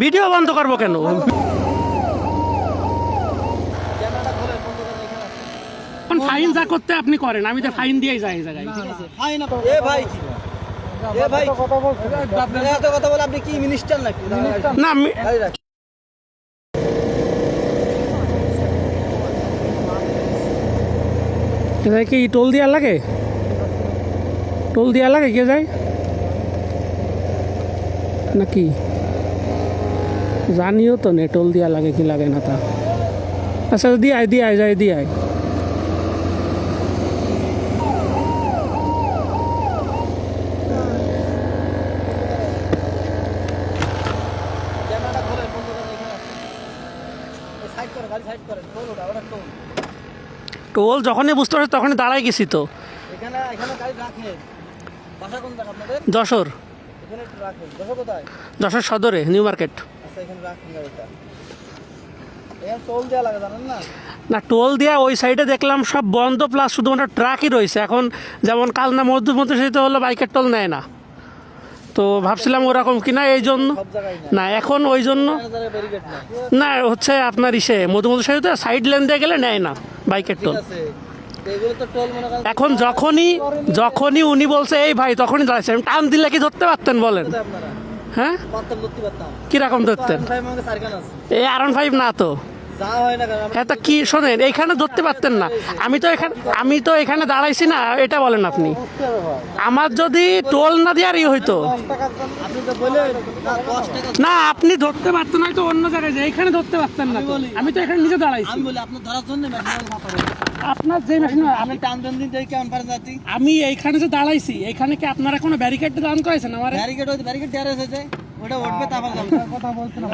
Video বন্ধ করবো কেন? ফাইন যা করতে আপনি করেন, আমি তো ফাইন দিয়েই যাই এই জায়গায়। আপনি কি মিনিস্টার নাকি? না কি টোল দিয়া লাগে? টোল দিয়া লাগে কে যায় নাকি জানিও তো নে, টোল দিয়া লাগে কি লাগে না তা। আচ্ছা দিয়ে আয় যায় দিয়ে আয়। টোল যখনই বুঝতে পারছি তখনই দাঁড়াই গেছি তো। যশোর, যশোর সদরে নিউ মার্কেট। না টোল দেওয়া ওই সাইডে দেখলাম সব বন্ধ, প্লাস শুধুমাত্র ট্রাকই রয়েছে এখন। যেমন কালনা মধ্যে সেটা হলো বাইকের টোল নেয় না, তো ভাবছিলাম ওরকম কিনা এই জন্য। না এখন ওই জন্য না হচ্ছে আপনার ইসে মধুমধু সাইডে সাইড লেন দিয়ে গেলে নেয় না বাইকের টোল। এখন যখনই উনি বলছে এই ভাই, তখনই দাঁড়াইছে। টান দিলে কি ধরতে পারতেন বলেন? হ্যাঁ কিরকম ধরতেন? এই R15 না তো। হ্যাঁ তা কি শোনেন, এইখানে ধরতে পারতেন না। আমি তো এখানে দাঁড়াইছি না, এটা বলেন আপনি। আমার যদি টোল না দেওয়ারই হইতো না, আপনি ধরতে পারতেন হয়তো অন্য জায়গায়, এইখানে ধরতে পারতেন না। আমি তো এখানে নিজে দাঁড়াইছি। আপনার যে মেশিন আমি এইখানে যে দাঁড়াইছি, এইখানে কি আপনারা কোনো ব্যারিকেড দান করেছেন? আমার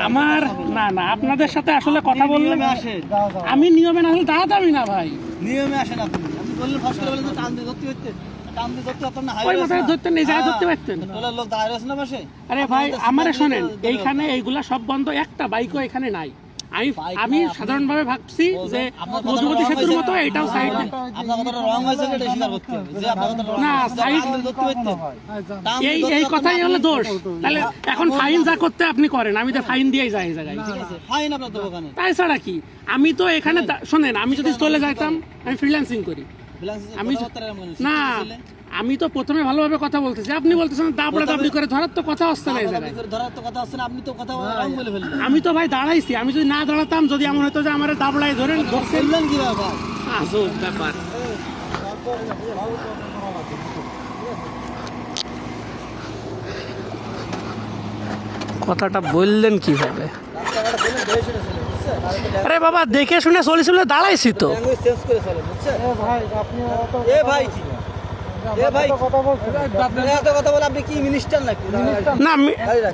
আমার না আপনাদের সাথে আসলে কথা বললে আমি নিয়মে না হলে দাঁড়াতামই না ভাই। নিয়মে আসেন আপনি বললেন ফার্স্ট করে বললেন টান দিয়ে ধরতে হইতে, টান দিয়ে ধরতে আপনার ওই মাথায় ধরতেন, এই জায়গায় ধরতে পারতেন। তোলার লোক দাঁড়িয়ে আছে না পাশে। আরে ভাই আমারে শোনেন, এইখানে এইগুলা সব বন্ধ, একটা বাইকও এখানে নাই। আমি সাধারণভাবে ভাবছি যে মধুমতি সেতুর মতো এটাও সাইড। আপনার কথাটা রং হয়েছে, এটা স্বীকার করতে হবে যে আপনার কথাটা রং। না সাইড ধরতে হইতে এই কথাই হলো দোষ। তাহলে এখন ফাইন যা করতে আপনি করেন, আমি তো ফাইন দিয়েই যাই এই জায়গায়। ঠিক আছে, ফাইন আপনার তো ওখানে। তাই ছাড়া কি? আমি তো এখানে শোনেন, আমি যদি চলে যাইতাম, আমি ফ্রিল্যান্সিং করি। আমি না, আমি তো প্রথমে ভালোভাবে কথা বলতেছি, আপনি বলতেছেন দাবড়াদাবড়ি করে ধরার তো কথা আসছে না এই জায়গায়। ধরার তো কথা আসছে না, আপনি তো কথা রং বলে ফেললেন। আমি তো ভাই দাঁড়াইছি, আমি যদি না দাঁড়াতাম, যদি এমন হতো যে আমার দাবড়ায় ধরেন বললেন কি ব্যাপার? আজব ব্যাপার। কথাটা বললেন কিভাবে? আরে বাবা দেখে শুনে চলেছিল, দাঁড়াইছি তো। না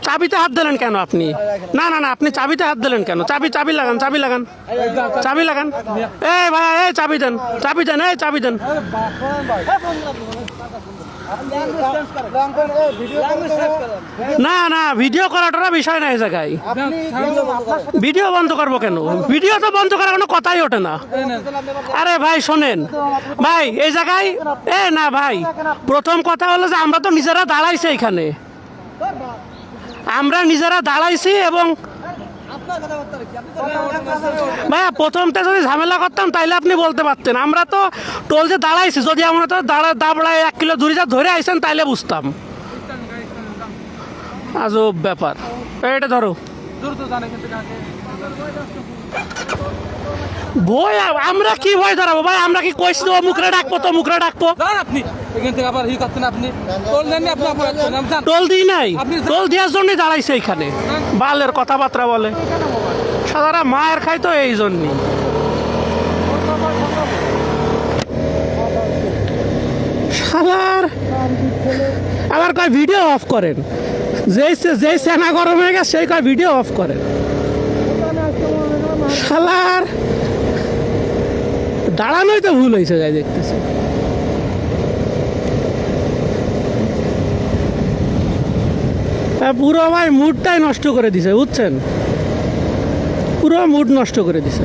চাবিতে হাত দিলেন কেন আপনি? না আপনি চাবিতে হাত দিলেন কেন? চাবি লাগান, চাবি লাগান। এই ভাই এই চাবি দেন, এই চাবি দেন। না ভিডিও করাটা বিষয় না এই জায়গায়। ভিডিও বন্ধ করবো কেন? ভিডিও তো বন্ধ করার কোনো কথাই ওঠে না। আরে ভাই শোনেন ভাই, এই জায়গায় না ভাই, প্রথম কথা হলো যে আমরা তো নিজেরা দাঁড়াইছি এখানে, আমরা নিজেরা দাঁড়াইছি। এবং ভাইয়া প্রথমটা যদি ঝামেলা করতাম তাইলে আপনি বলতে পারতেন। আমরা তো টোল যে দাঁড়াইছি, যদি আমরা তো দাঁড়ায় 1 কিলো দূরে যা ধরে আইসেন তাইলে বুঝতাম। আজব ব্যাপার। এটা ধরো বই, আমরা কি ভয় ধরাবো ভাই? আমরা কি কইছি ও মুখরে ডাকবো তো মুখরে ডাকবো? আপনি এখান থেকে আবার ই করতেন, আপনি টোল দেননি, আপনি টোল দিই নাই, টোল দেওয়ার জন্যই দাঁড়াইছে এখানে। বালের কথাবার্তা বলে, সাদারা মায়ের খাই তো এই জন্যই। শালার আবার কয় ভিডিও অফ করেন, যেই সেনা গরম হয়ে গেছে সেই কয় ভিডিও অফ করেন। শালার দাঁড়ানোই তো ভুল হয়েছে যাই দেখতেছি। পুরো ভাই মুডটাই নষ্ট করে দিছে, বুঝছেন? পুরো মুড নষ্ট করে দিছে।